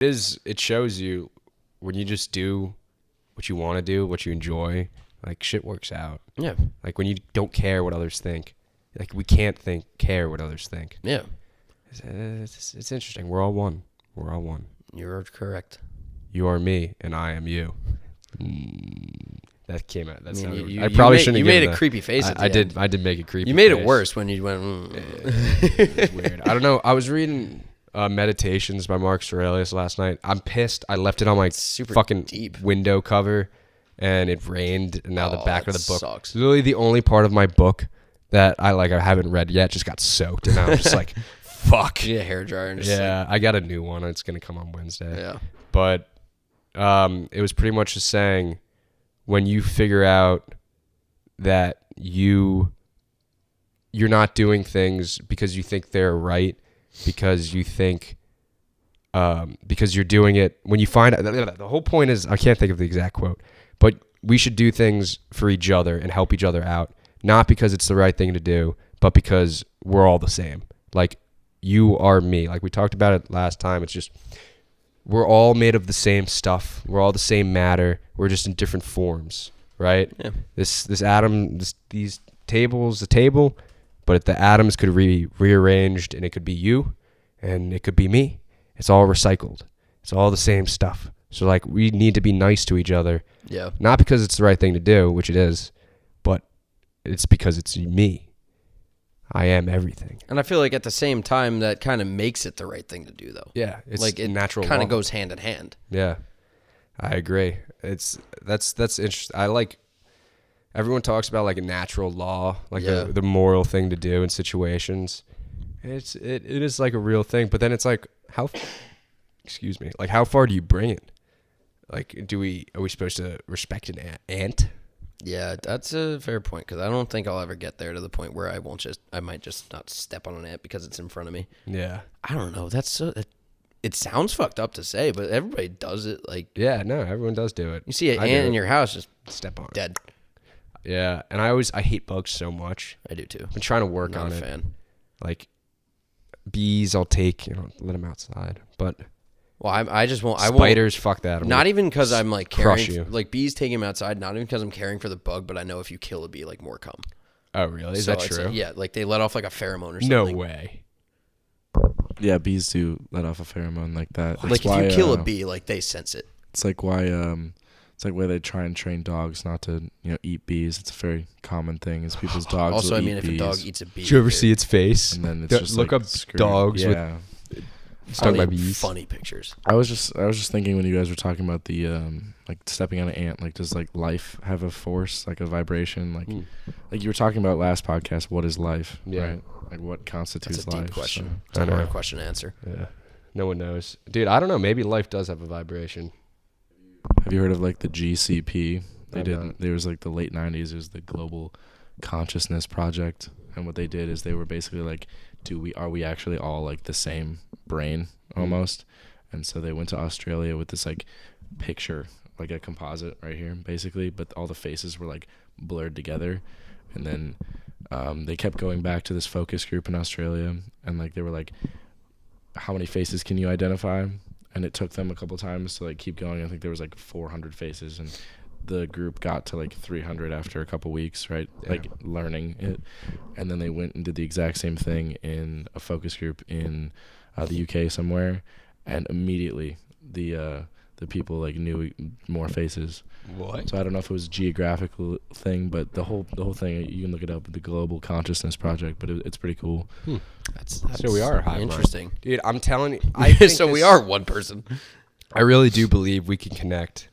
It shows you when you just do what you want to do, what you enjoy, like shit works out. Yeah. Like when you don't care what others think, like we can't care what others think. Yeah. It's interesting. We're all one. We're all one. You're correct. You are me, and I am you. That came out. I probably shouldn't. You made a creepy face. I did make a creepy. You made face. It worse when you went. It was weird. I don't know. I was reading Meditations by Mark Aurelius last night. I'm pissed. I left it on my fucking deep window cover, and it rained. And now the back of the book. Sucks. Literally the only part of my book that I haven't read yet just got soaked, and I'm just like, fuck. Yeah, hair dryer. And I got a new one. It's gonna come on Wednesday. Yeah. But it was pretty much just saying, when you figure out that you're not doing things because you think they're right, because you think because you're doing it, when you find out, the whole point is, I can't think of the exact quote, but we should do things for each other and help each other out, not because it's the right thing to do, but because we're all the same. Like, you are me. Like we talked about it last time. It's just, we're all made of the same stuff. We're all the same matter. We're just in different forms, right? Yeah. This atom, these tables, the table, but the atoms could be rearranged, and it could be you, and it could be me. It's all recycled. It's all the same stuff. So like, we need to be nice to each other. Yeah. Not because it's the right thing to do, which it is, but it's because it's me. I am everything. And I feel like at the same time, that kind of makes it the right thing to do, though. Yeah, it's like, it natural. Kind of goes hand in hand. Yeah, I agree. That's interesting. I like, everyone talks about like a natural law, like the moral thing to do in situations. It is like a real thing, but then it's like, how far do you bring it? Like, are we supposed to respect an ant? Yeah, that's a fair point, because I don't think I'll ever get there to the point where I might just not step on an ant because it's in front of me. Yeah. I don't know. It sounds fucked up to say, but everybody does it. Like, yeah, no, everyone does do it. You see an ant in your house, just step on it. Dead. Yeah, and I hate bugs so much. I do too. I've been trying to work on it. Not a fan. Like, bees, I'll take, let them outside, but... Well, I just won't. Spiders, fuck that. Not even because I'm like caring. Crush you. Like, bees taking them outside. Not even because I'm caring for the bug, but I know if you kill a bee, like, more come. Oh, really? Is that true? Yeah, like they let off like a pheromone or something. No way. Yeah, bees do let off a pheromone like that. Like, if you kill a bee, like, they sense it. It's like why they try and train dogs not to eat bees. It's a very common thing. Is people's dogs. Also, will I mean, if bees. a dog eats a bee, Did you ever see its face? And then it's just look like up screwed. dogs with stung by bees. Funny pictures. I was just thinking when you guys were talking about the like stepping on an ant, like, does like life have a force, like a vibration, like you were talking about last podcast? What is life? Yeah. Right? Like, what constitutes That's a life? deep question. So. It's a hard question to answer. Yeah. No one knows, dude. I don't know. Maybe life does have a vibration. Have you heard of like the GCP? There was like the late 90s. It was the Global Consciousness Project, and what they did is they were basically like, are we actually all like the same brain almost? And so they went to Australia with this like picture, like a composite right here basically, but all the faces were like blurred together. And then they kept going back to this focus group in Australia, and like they were like, how many faces can you identify? And it took them a couple times to like keep going. I think there was like 400 faces, and the group got to like 300 after a couple weeks, right? Yeah. Like learning it. And then they went and did the exact same thing in a focus group in the UK somewhere, and immediately the people like knew more faces. What? So I don't know if it was a geographical thing, but the whole thing, you can look it up, the Global Consciousness Project, but it's pretty cool. That's so we are a hive interesting, mind. Dude. I'm telling you, so we are one person. I really do believe we can connect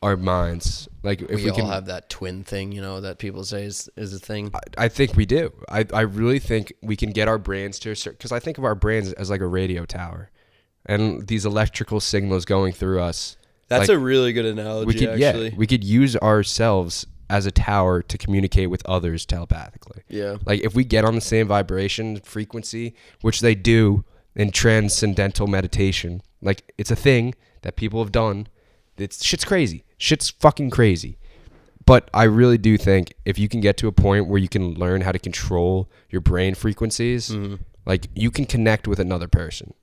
our minds. Like, if we all can have that twin thing, that people say is a thing. I think we do. I really think we can get our brains to a certain, because I think of our brains as like a radio tower, and these electrical signals going through us. That's like, a really good analogy, actually. Yeah, we could use ourselves as a tower to communicate with others telepathically. Yeah. Like, if we get on the same vibration frequency, which they do in transcendental meditation, like, it's a thing that people have done. Shit's crazy. Shit's fucking crazy. But I really do think if you can get to a point where you can learn how to control your brain frequencies, like, you can connect with another person.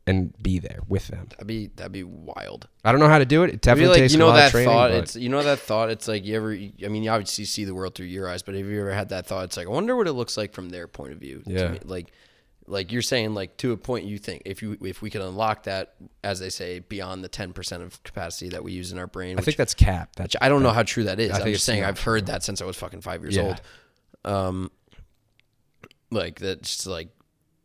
and be there with them. That'd be wild. I don't know how to do it. It definitely takes a lot of training. That thought. It's like you obviously see the world through your eyes, but have you ever had that thought? It's like, I wonder what it looks like from their point of view. Yeah. To me. Like you're saying, like to a point, you think if we could unlock that, as they say, beyond the 10% of capacity that we use in our brain. I think that's capped. Which I don't know how true that is. I'm it's just saying not I've heard that since I was fucking 5 years old. Like that, just like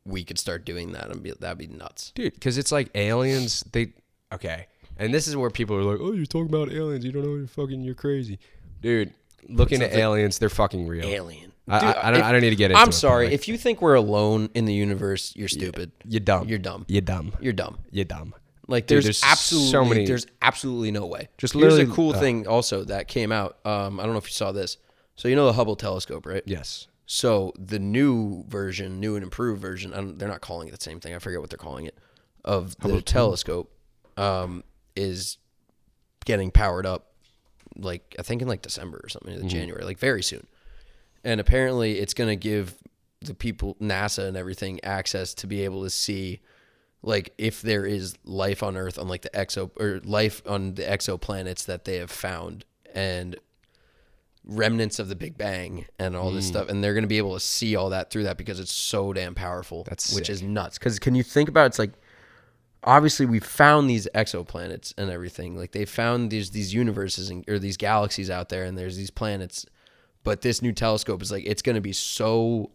we could start doing that and that'd be nuts, dude. Because it's like aliens. And this is where people are like, "Oh, you're talking about aliens. You don't know you're crazy, dude." Look into aliens. They're fucking real. Alien. I don't need to get into it. I'm sorry. If you think we're alone in the universe, you're stupid. You're dumb. You're dumb. You're dumb. You're dumb. You're dumb. Like Dude, there's absolutely no way. Just Here's literally a cool thing also that came out. I don't know if you saw this. So you know the Hubble telescope, right? Yes. So the new and improved version, they're not calling it the same thing. I forget what they're calling it, of the telescope, is getting powered up, like I think in like December or something, in January, like very soon. And apparently it's going to give the people, NASA and everything, access to be able to see, like, if there is life on Earth on like life on the exoplanets that they have found, and remnants of the Big Bang and all this stuff, and they're going to be able to see all that through that because it's so damn powerful. Which is nuts. Because can you think about it? It's like, obviously we found these exoplanets and everything. Like they found these universes or these galaxies out there, and there's these planets. But this new telescope is like, it's going to be so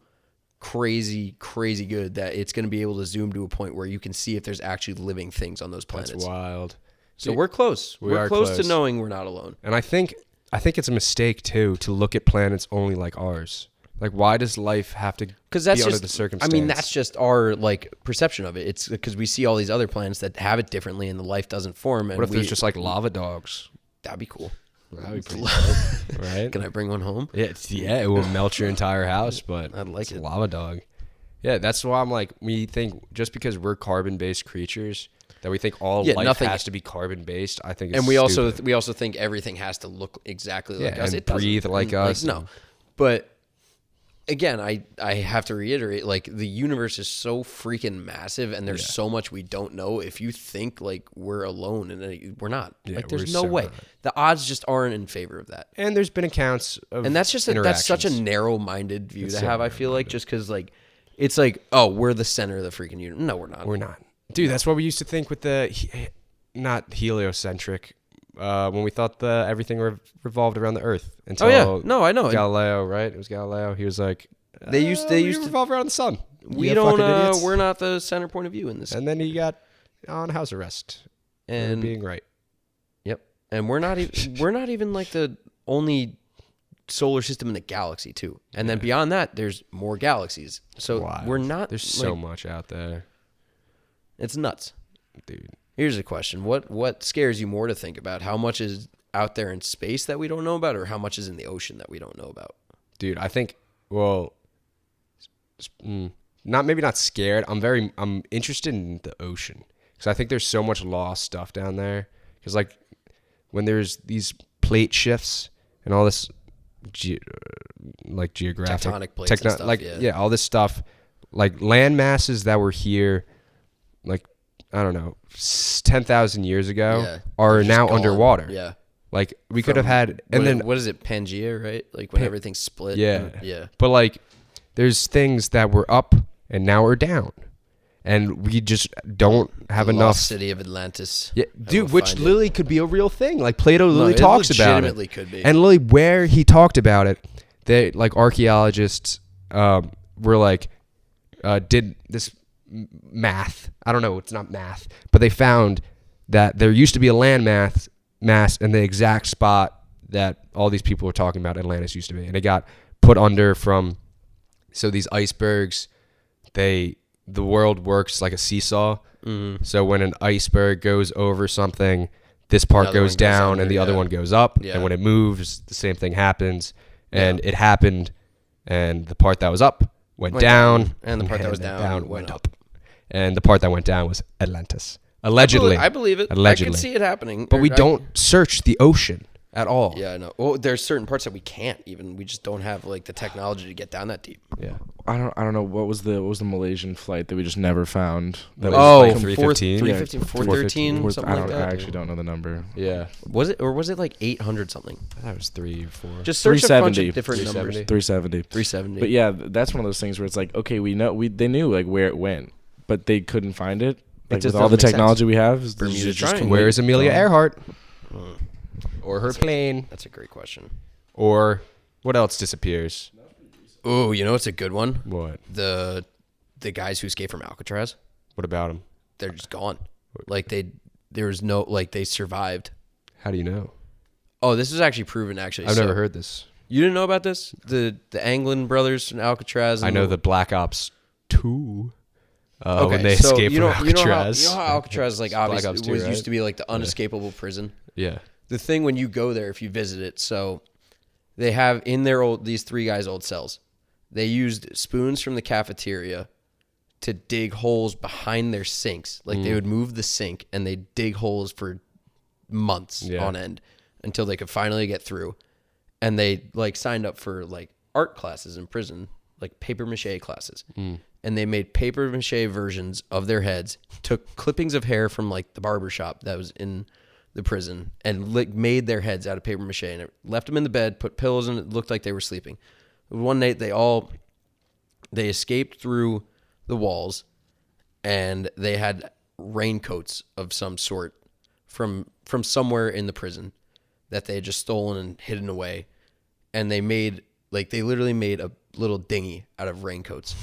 crazy good that it's going to be able to zoom to a point where you can see if there's actually living things on those planets. That's wild. So we're close. We're close to knowing we're not alone. And I think it's a mistake too to look at planets only like ours. Like, why does life have to be under the circumstance? I mean, that's just our like perception of it. It's because we see all these other planets that have it differently, and the life doesn't form. And what if there's just like lava dogs? That'd be cool. That'd be pretty cool, right? Can I bring one home? Yeah, it will melt your entire house, but I'd like it. A lava dog. Yeah, that's why I'm like, we think just because we're carbon-based creatures that we think all life has to be carbon-based. I think, it's and we also think everything has to look exactly like us. And breathe like us. No, but again, I have to reiterate, like, the universe is so freaking massive, and there's so much we don't know. If you think like we're alone, and we're not, like, there's no way. Not. The odds just aren't in favor of that. And there's been accounts of, and that's just that's such a narrow-minded view to have. I feel like just because like it's like, oh, we're the center of the freaking universe. No, we're not. We're not, dude. That's what we used to think with the not heliocentric. When we thought everything revolved around the Earth until I know Galileo, right? It was Galileo. He was like, they used to revolve around the sun. We don't. We're not the center point of view in this. And then he got on house arrest and being right. Yep. And we're not even like the only solar system in the galaxy too. And then beyond that, there's more galaxies. So we're not. There's so much out there. It's nuts, dude. Here's a question. What scares you more to think about? How much is out there in space that we don't know about, or how much is in the ocean that we don't know about? Dude, I think, not scared. I'm interested in the ocean because I think there's so much lost stuff down there. Because like when there's these plate shifts and all this geographic tectonic plates and stuff, all this stuff, like land masses that were here, like, I don't know, 10,000 years ago are now underwater. Yeah. Like we could have had, and then what is it, Pangea, right? Like when everything's split. Yeah. But like, there's things that were up and now are down, and we just don't have enough. Lost city of Atlantis. Yeah, dude, which literally could be a real thing. Like Plato literally talks about it. Legitimately could be. And literally, where he talked about it, they like archaeologists were like did this math. I don't know. It's not math, but they found that there used to be a land mass in the exact spot that all these people were talking about Atlantis used to be, and it got put under from. So these icebergs, the world works like a seesaw. Mm-hmm. So when an iceberg goes over something, this part goes down and the other one goes up. Yeah. And when it moves, the same thing happens. And it happened, and the part that was up went down, and the part that was down went up. And the part that went down was Atlantis. Allegedly. I believe it. Allegedly. I can see it happening. But we don't search the ocean. at all. Yeah, I know. Well, there's certain parts that we can't even. We just don't have like the technology to get down that deep. Yeah. I don't know what was the Malaysian flight that we just never found. That Oh, was like 315? 315, 413, something like that. I actually don't know the number. Yeah. Was it like 800 something? That was 3 or 4. Just search a bunch 370. of different numbers. 370. 370. But yeah, that's one of those things where it's like, okay, they knew like where it went, but they couldn't find it. Like just with all the doesn't make technology we have, Bermuda just Triangle. Where is Amelia Earhart? Mm. Or her plane? That's a great question. Or what else disappears? Oh, you know what's a good one? What? The guys who escaped from Alcatraz. What about them? They're just gone. Like there was no like they survived. How do you know? Oh, this is actually proven. Actually, I've never heard this. You didn't know about this? The Anglin brothers from Alcatraz. I know the Black Ops 2. Okay, when they so escaped from Alcatraz. You know how Alcatraz like Black obviously Ops 2, was right? used to be like the unescapable prison. Yeah. The thing when you go there, if you visit it, so they have in these 3 guys' old cells, they used spoons from the cafeteria to dig holes behind their sinks. Like they would move the sink and they dig holes for months on end until they could finally get through. And they like signed up for like art classes in prison, like paper mache classes. And they made paper mache versions of their heads, took clippings of hair from like the barber shop that was in the prison and made their heads out of paper mache and left them in the bed, put pillows in it, looked like they were sleeping. One night they escaped through the walls and they had raincoats of some sort from somewhere in the prison that they had just stolen and hidden away. And they literally made a little dinghy out of raincoats.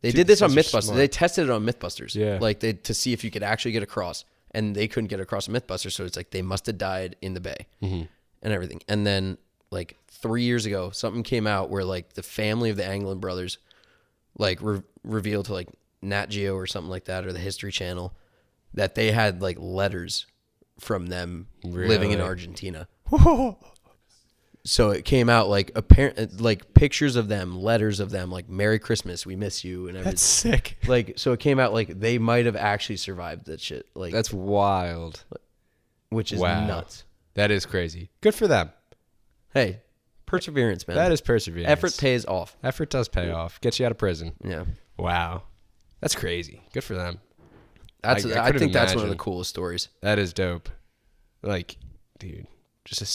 They did this on Mythbusters. smart. They tested it on Mythbusters. Yeah. Like to see if you could actually get across. And they couldn't get across Mythbusters, so it's like they must have died in the bay and everything. And then like 3 years ago, something came out where like the family of the Anglin brothers like revealed to like Nat Geo or something like that or the History Channel that they had like letters from them living in Argentina. So it came out like like pictures of them, letters of them, like "Merry Christmas, we miss you," and everything. That's sick. Like, so it came out like they might have actually survived that shit. Like, That's wild. which is Wow. nuts. That is crazy. Good for them. Hey, perseverance, man. That is perseverance. Effort pays off. Effort does pay off. Gets you out of prison. Yeah, Wow. That's crazy. Good for them. I couldn't think that's one of the imagine. coolest stories. That is dope. Like, dude, just a